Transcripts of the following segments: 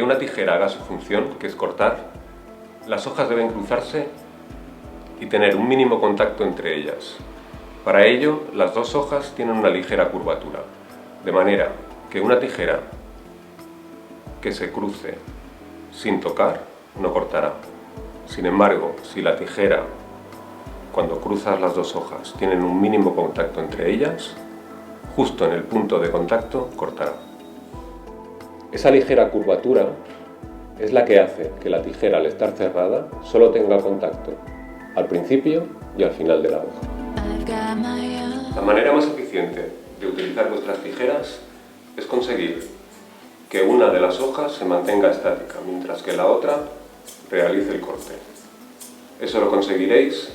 una tijera haga su función, que es cortar, las hojas deben cruzarse y tener un mínimo contacto entre ellas. Para ello, las dos hojas tienen una ligera curvatura, de manera que una tijera que se cruce sin tocar no cortará. Sin embargo, si la tijera, cuando cruzas las dos hojas, tienen un mínimo contacto entre ellas, justo en el punto de contacto cortará. Esa ligera curvatura es la que hace que la tijera, al estar cerrada, solo tenga contacto al principio y al final de la hoja. La manera más eficiente de utilizar vuestras tijeras es conseguir que una de las hojas se mantenga estática, mientras que la otra realice el corte. Eso lo conseguiréis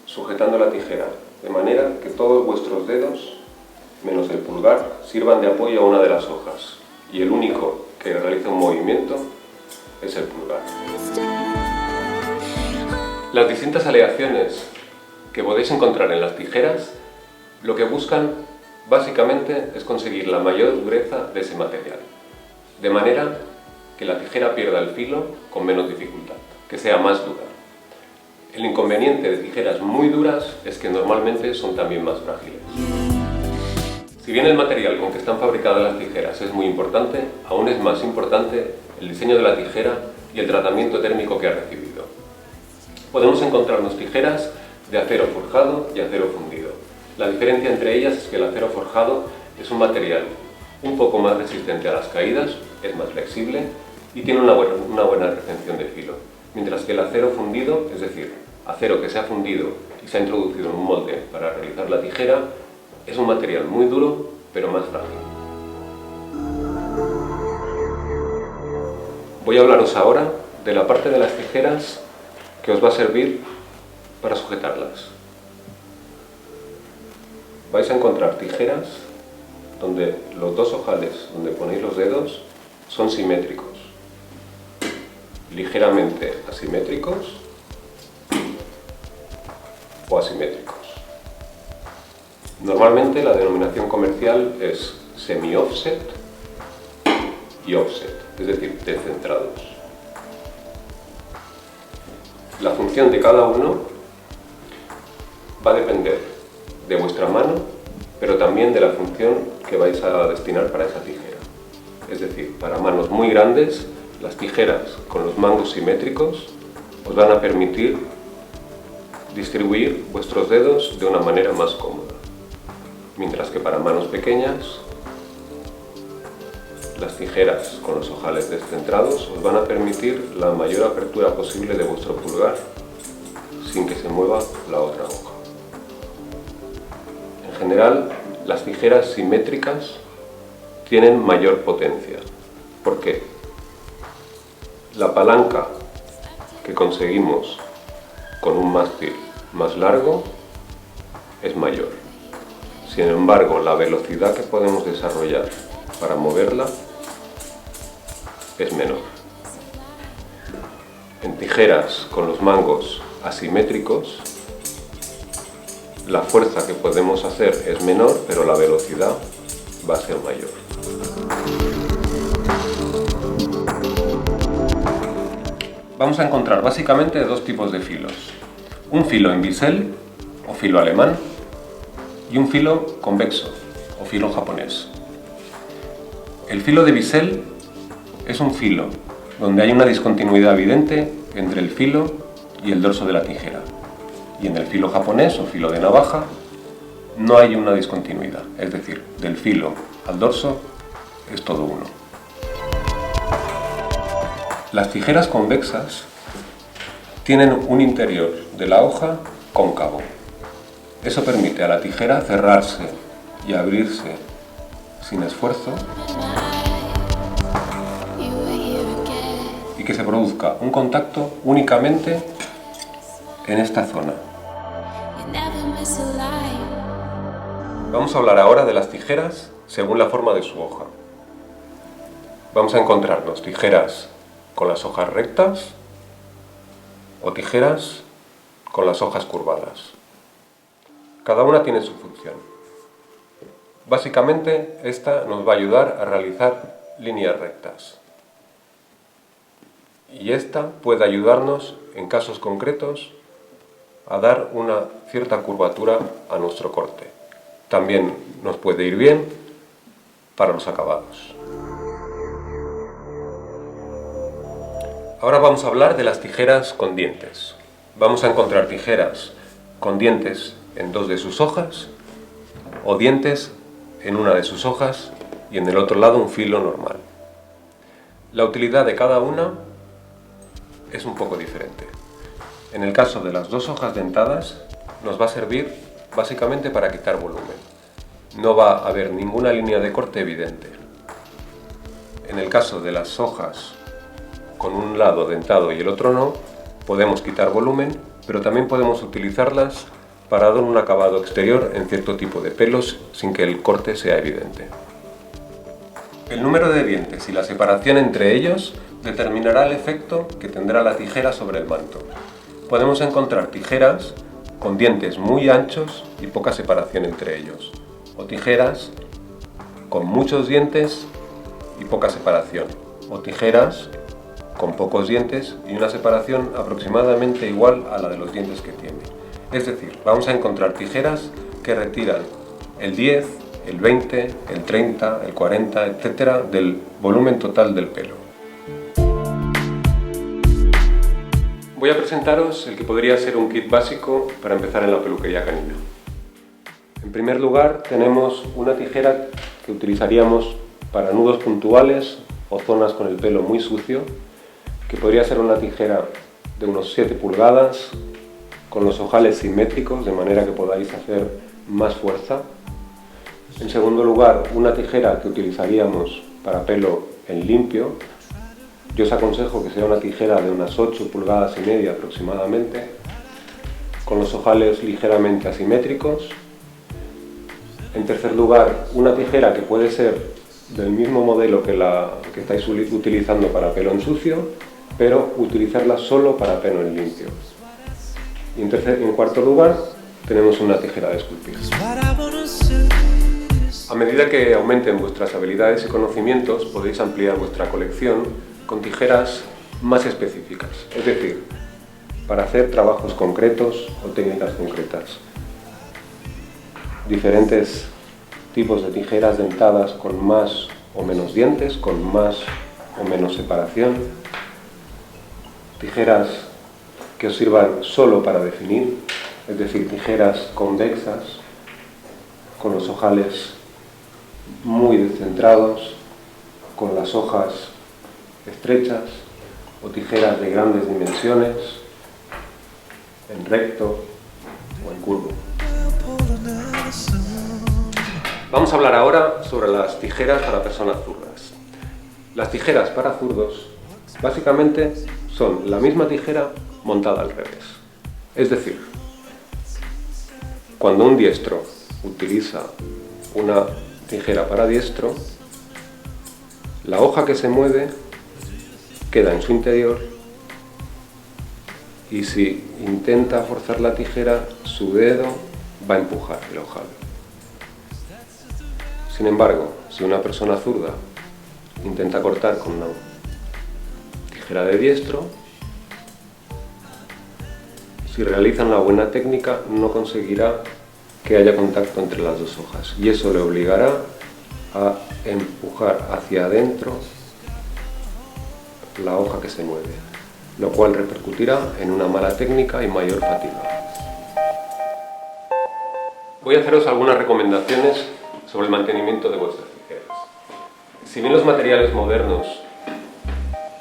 sujetando la tijera, de manera que todos vuestros dedos, menos el pulgar, sirvan de apoyo a una de las hojas, y el único que realiza un movimiento es el pulgar. Las distintas aleaciones que podéis encontrar en las tijeras lo que buscan básicamente es conseguir la mayor dureza de ese material, de manera que la tijera pierda el filo con menos dificultad, que sea más dura. El inconveniente de tijeras muy duras es que normalmente son también más frágiles. Si bien el material con que están fabricadas las tijeras es muy importante, aún es más importante el diseño de la tijera y el tratamiento térmico que ha recibido. Podemos encontrarnos tijeras de acero forjado y acero fundido. La diferencia entre ellas es que el acero forjado es un material un poco más resistente a las caídas, es más flexible y tiene una buena retención de filo, mientras que el acero fundido, es decir, acero que se ha fundido y se ha introducido en un molde para realizar la tijera, es un material muy duro, pero más frágil. Voy a hablaros ahora de la parte de las tijeras que os va a servir para sujetarlas. Vais a encontrar tijeras donde los dos ojales donde ponéis los dedos son simétricos, ligeramente asimétricos o asimétricos. Normalmente la denominación comercial es semi-offset y offset, es decir, descentrados. La función de cada uno va a depender de vuestra mano, pero también de la función que vais a destinar para esa tijera. Es decir, para manos muy grandes, las tijeras con los mangos simétricos os van a permitir distribuir vuestros dedos de una manera más cómoda. Mientras que para manos pequeñas, las tijeras con los ojales descentrados os van a permitir la mayor apertura posible de vuestro pulgar sin que se mueva la otra hoja. En general, las tijeras simétricas tienen mayor potencia. ¿Por qué? La palanca que conseguimos con un mástil más largo es mayor. Sin embargo, la velocidad que podemos desarrollar para moverla es menor. En tijeras con los mangos asimétricos, la fuerza que podemos hacer es menor, pero la velocidad va a ser mayor. Vamos a encontrar básicamente dos tipos de filos. Un filo en bisel o filo alemán y un filo convexo o filo japonés. El filo de bisel es un filo donde hay una discontinuidad evidente entre el filo y el dorso de la tijera. Y en el filo japonés o filo de navaja no hay una discontinuidad, es decir, del filo al dorso es todo uno. Las tijeras convexas tienen un interior de la hoja cóncavo. Eso permite a la tijera cerrarse y abrirse sin esfuerzo y que se produzca un contacto únicamente en esta zona. Vamos a hablar ahora de las tijeras según la forma de su hoja. Vamos a encontrarnos tijeras con las hojas rectas o tijeras con las hojas curvadas. Cada una tiene su función. Básicamente, esta nos va a ayudar a realizar líneas rectas. y esta puede ayudarnos en casos concretos a dar una cierta curvatura a nuestro corte. También nos puede ir bien para los acabados. Ahora vamos a hablar de las tijeras con dientes. Vamos a encontrar tijeras con dientes en 2 de sus hojas o dientes en una de sus hojas y en el otro lado un filo normal. La utilidad de cada una es un poco diferente. En el caso de las 2 hojas dentadas nos va a servir básicamente para quitar volumen. No va a haber ninguna línea de corte evidente. En el caso de las hojas con un lado dentado y el otro no, podemos quitar volumen, pero también podemos utilizarlas para dar un acabado exterior en cierto tipo de pelos sin que el corte sea evidente. El número de dientes y la separación entre ellos determinará el efecto que tendrá la tijera sobre el manto. Podemos encontrar tijeras con dientes muy anchos y poca separación entre ellos, o tijeras con muchos dientes y poca separación, o tijeras con pocos dientes y una separación aproximadamente igual a la de los dientes que tiene. Es decir, vamos a encontrar tijeras que retiran el 10, el 20, el 30, el 40, etc. del volumen total del pelo. Voy a presentaros el que podría ser un kit básico para empezar en la peluquería canina. En primer lugar, tenemos una tijera que utilizaríamos para nudos puntuales o zonas con el pelo muy sucio, que podría ser una tijera de unos 7 pulgadas, con los ojales simétricos, de manera que podáis hacer más fuerza. En segundo lugar, una tijera que utilizaríamos para pelo en limpio. Yo os aconsejo que sea una tijera de unas 8 pulgadas y media aproximadamente, con los ojales ligeramente asimétricos. En tercer lugar, una tijera que puede ser del mismo modelo que la que estáis utilizando para pelo en sucio, pero utilizarla solo para pelo en limpio. Y en cuarto lugar, tenemos una tijera de esculpir. A medida que aumenten vuestras habilidades y conocimientos, podéis ampliar vuestra colección con tijeras más específicas, es decir, para hacer trabajos concretos o técnicas concretas. Diferentes tipos de tijeras dentadas con más o menos dientes, con más o menos separación. Tijeras que os sirvan solo para definir, es decir, tijeras convexas, con los ojales muy descentrados, con las hojas estrechas, o tijeras de grandes dimensiones, en recto o en curvo. Vamos a hablar ahora sobre las tijeras para personas zurdas. Las tijeras para zurdos básicamente son la misma tijera montada al revés. Es decir, cuando un diestro utiliza una tijera para diestro, la hoja que se mueve queda en su interior y si intenta forzar la tijera, su dedo va a empujar el ojal. Sin embargo, si una persona zurda intenta cortar con una tijera de diestro, si realiza una buena técnica no conseguirá que haya contacto entre las 2 hojas y eso le obligará a empujar hacia adentro la hoja que se mueve, lo cual repercutirá en una mala técnica y mayor fatiga. Voy a haceros algunas recomendaciones sobre el mantenimiento de vuestras tijeras. Si bien los materiales modernos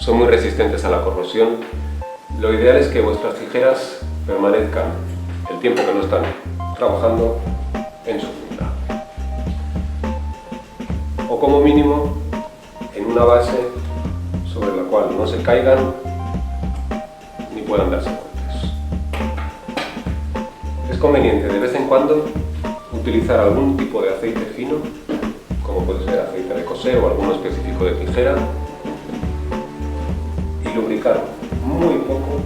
son muy resistentes a la corrosión, lo ideal es que vuestras tijeras permanezcan el tiempo que no están trabajando en su punta, o como mínimo en una base sobre la cual no se caigan ni puedan darse golpes. Es conveniente de vez en cuando utilizar algún tipo de aceite fino, como puede ser aceite de coser o alguno específico de tijera, y lubricar muy poco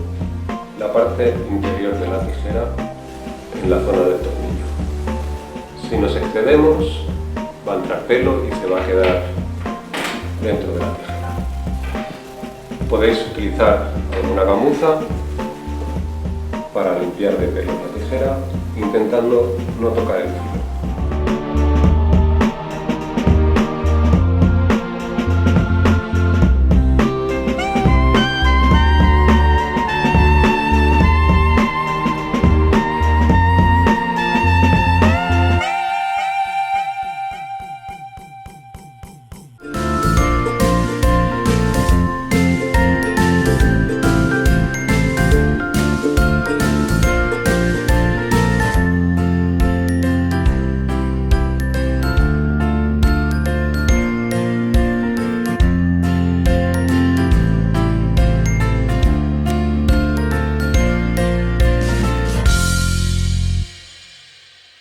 la parte interior de la tijera en la zona del tornillo. Si nos excedemos, va a entrar pelo y se va a quedar dentro de la tijera. Podéis utilizar una gamuza para limpiar de pelo la tijera, intentando no tocar el filo.